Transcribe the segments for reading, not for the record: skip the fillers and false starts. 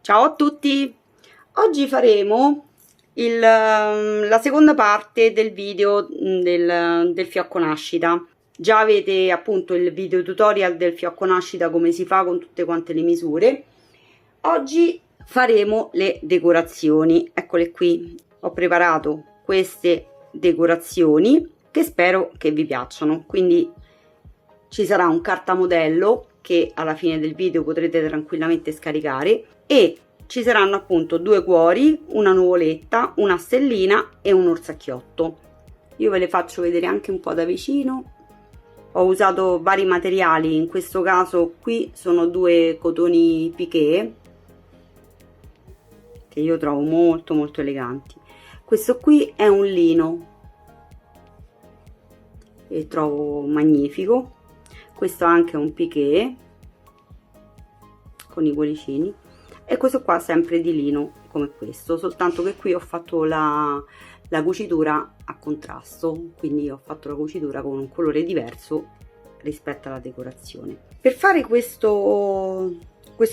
Ciao a tutti! Oggi faremo la seconda parte del video del fiocco nascita. Già avete appunto il video tutorial del fiocco nascita, come si fa con tutte quante le misure. Oggi faremo le decorazioni. Eccole qui, ho preparato queste decorazioni che spero che vi piacciono. Quindi ci sarà un cartamodello che alla fine del video potrete tranquillamente scaricare e ci saranno appunto due cuori, una nuvoletta, una stellina e un orsacchiotto. Io ve le faccio vedere anche un po' da vicino. Ho usato vari materiali, in questo caso qui sono due cotoni piqué che io trovo molto eleganti. Questo qui è un lino e trovo magnifico. Questo anche è un piqué con i cuoricini e questo qua sempre di lino come questo, soltanto che qui ho fatto la cucitura a contrasto, quindi ho fatto la cucitura con un colore diverso rispetto alla decorazione. Per fare questo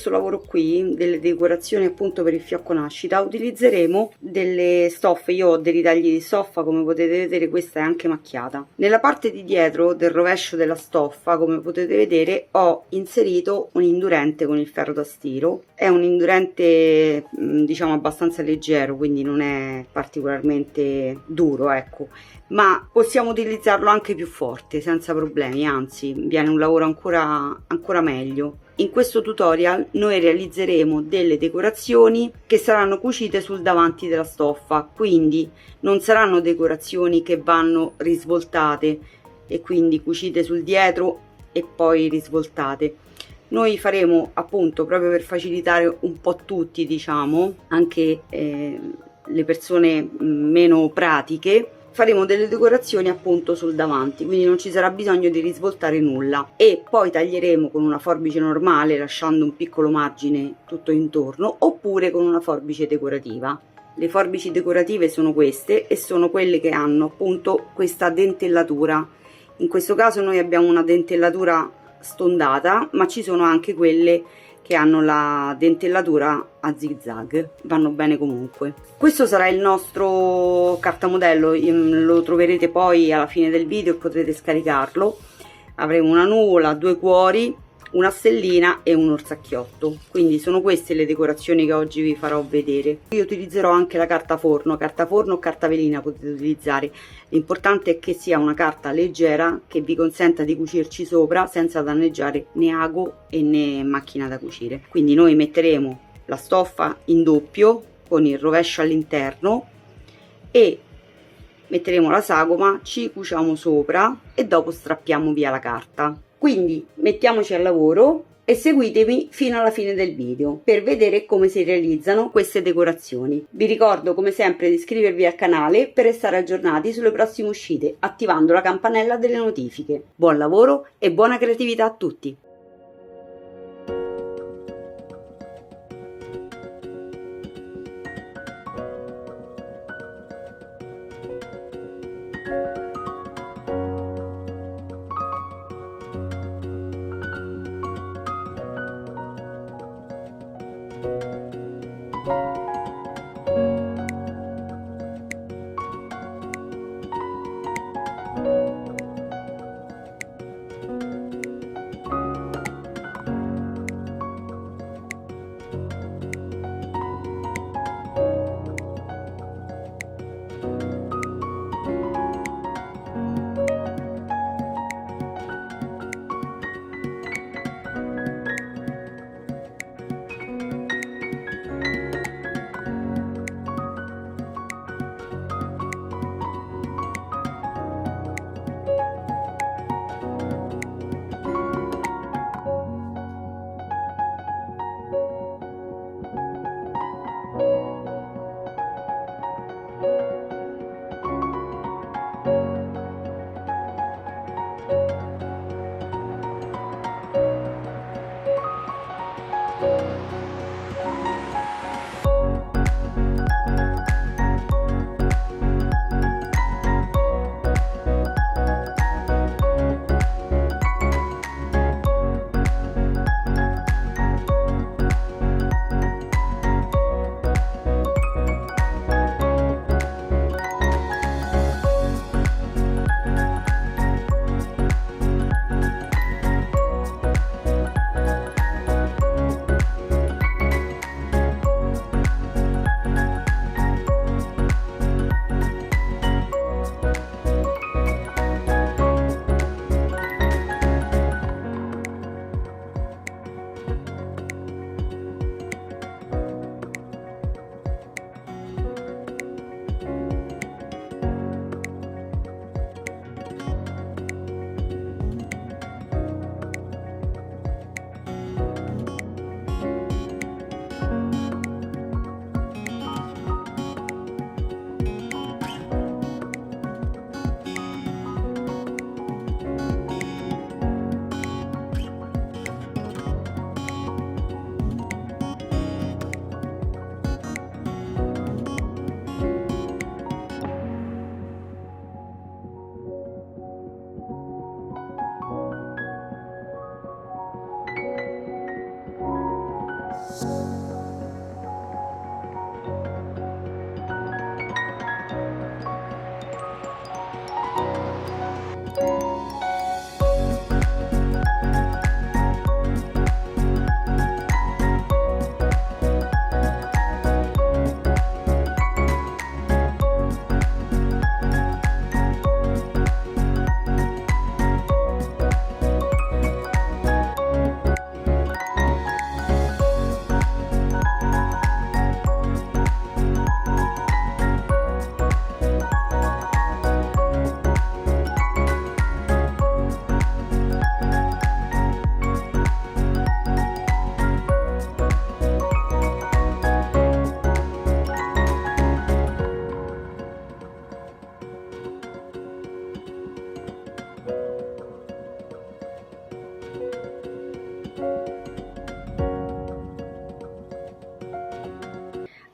lavoro qui delle decorazioni appunto per il fiocco nascita utilizzeremo delle stoffe. Io ho dei ritagli di stoffa, come potete vedere questa è anche macchiata. Nella parte di dietro del rovescio della stoffa, come potete vedere, ho inserito un indurente con il ferro da stiro. È un indurente diciamo abbastanza leggero, quindi non è particolarmente duro, ecco, ma possiamo utilizzarlo anche più forte senza problemi, anzi viene un lavoro ancora meglio. In questo tutorial noi realizzeremo delle decorazioni che saranno cucite sul davanti della stoffa, quindi non saranno decorazioni che vanno risvoltate e quindi cucite sul dietro e poi risvoltate. Noi faremo appunto, proprio per facilitare un po' tutti, diciamo anche le persone meno pratiche, faremo delle decorazioni appunto sul davanti, quindi non ci sarà bisogno di risvoltare nulla, e poi taglieremo con una forbice normale lasciando un piccolo margine tutto intorno, oppure con una forbice decorativa. Le forbici decorative sono queste e sono quelle che hanno appunto questa dentellatura. In questo caso noi abbiamo una dentellatura stondata, ma ci sono anche quelle che hanno la dentellatura a zig-zag, vanno bene comunque. Questo sarà il nostro cartamodello, lo troverete poi alla fine del video e potrete scaricarlo. Avremo una nuvola, due cuori, una stellina e un orsacchiotto. Quindi sono queste le decorazioni che oggi vi farò vedere. Io utilizzerò anche la carta forno o carta velina potete utilizzare. L'importante è che sia una carta leggera che vi consenta di cucirci sopra senza danneggiare né ago e né macchina da cucire. Quindi noi metteremo la stoffa in doppio con il rovescio all'interno e metteremo la sagoma, ci cuciamo sopra e dopo strappiamo via la carta. Quindi mettiamoci al lavoro e seguitemi fino alla fine del video per vedere come si realizzano queste decorazioni. Vi ricordo come sempre di iscrivervi al canale per restare aggiornati sulle prossime uscite attivando la campanella delle notifiche. Buon lavoro e buona creatività a tutti!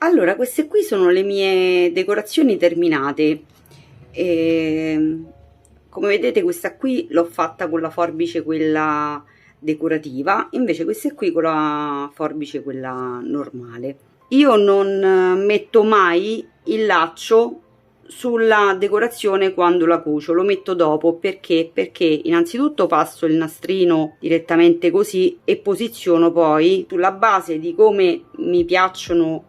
Allora, queste qui sono le mie decorazioni terminate. Come vedete, questa qui l'ho fatta con la forbice quella decorativa, invece queste qui con la forbice quella normale. Io non metto mai il laccio sulla decorazione quando la cucio, lo metto dopo. Perché innanzitutto passo il nastrino direttamente così e posiziono poi sulla base di come mi piacciono,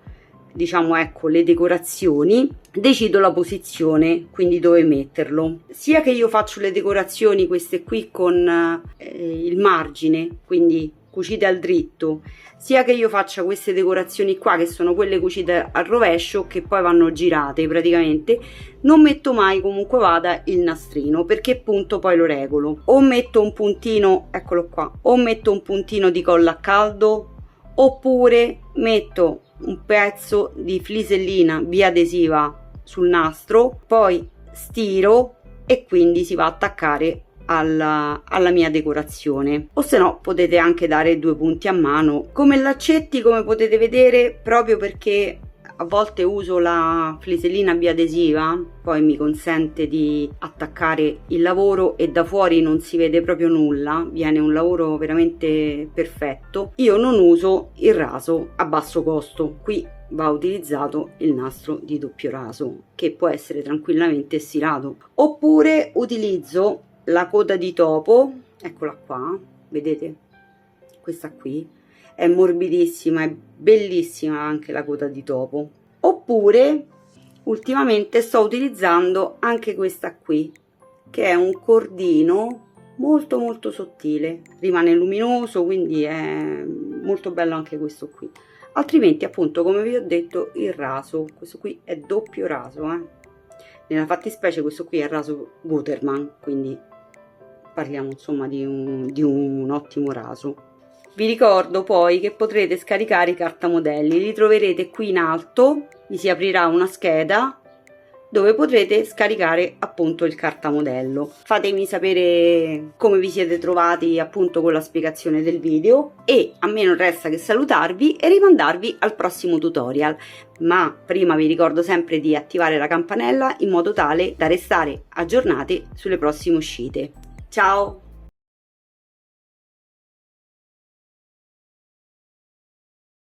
diciamo, ecco, le decorazioni, decido la posizione, quindi dove metterlo. Sia che io faccio le decorazioni queste qui con il margine, quindi cucite al dritto, sia che io faccia queste decorazioni qua, che sono quelle cucite al rovescio, che poi vanno girate praticamente, non metto mai, comunque vada, il nastrino, perché appunto poi lo regolo. O metto un puntino, eccolo qua, o metto un puntino di colla a caldo, oppure metto un pezzo di flisellina biadesiva sul nastro, poi stiro e quindi si va a attaccare alla mia decorazione. O se no potete anche dare 2 punti a mano come laccetti, come potete vedere, proprio perché a volte uso la flisellina biadesiva, poi mi consente di attaccare il lavoro e da fuori non si vede proprio nulla, viene un lavoro veramente perfetto. Io non uso il raso a basso costo, qui va utilizzato il nastro di doppio raso, che può essere tranquillamente stirato, oppure utilizzo la coda di topo, eccola qua, vedete, questa qui è morbidissima, è bellissima anche la coda di topo. Oppure ultimamente sto utilizzando anche questa qui, che è un cordino molto sottile, rimane luminoso, quindi è molto bello anche questo qui. Altrimenti, appunto, come vi ho detto, il raso, questo qui è doppio raso, nella fattispecie questo qui è il raso Gutermann, quindi parliamo insomma di un ottimo raso. Vi ricordo poi che potrete scaricare i cartamodelli, li troverete qui in alto, vi si aprirà una scheda dove potrete scaricare appunto il cartamodello. Fatemi sapere come vi siete trovati appunto con la spiegazione del video, e a me non resta che salutarvi e rimandarvi al prossimo tutorial. Ma prima vi ricordo sempre di attivare la campanella in modo tale da restare aggiornati sulle prossime uscite. Ciao!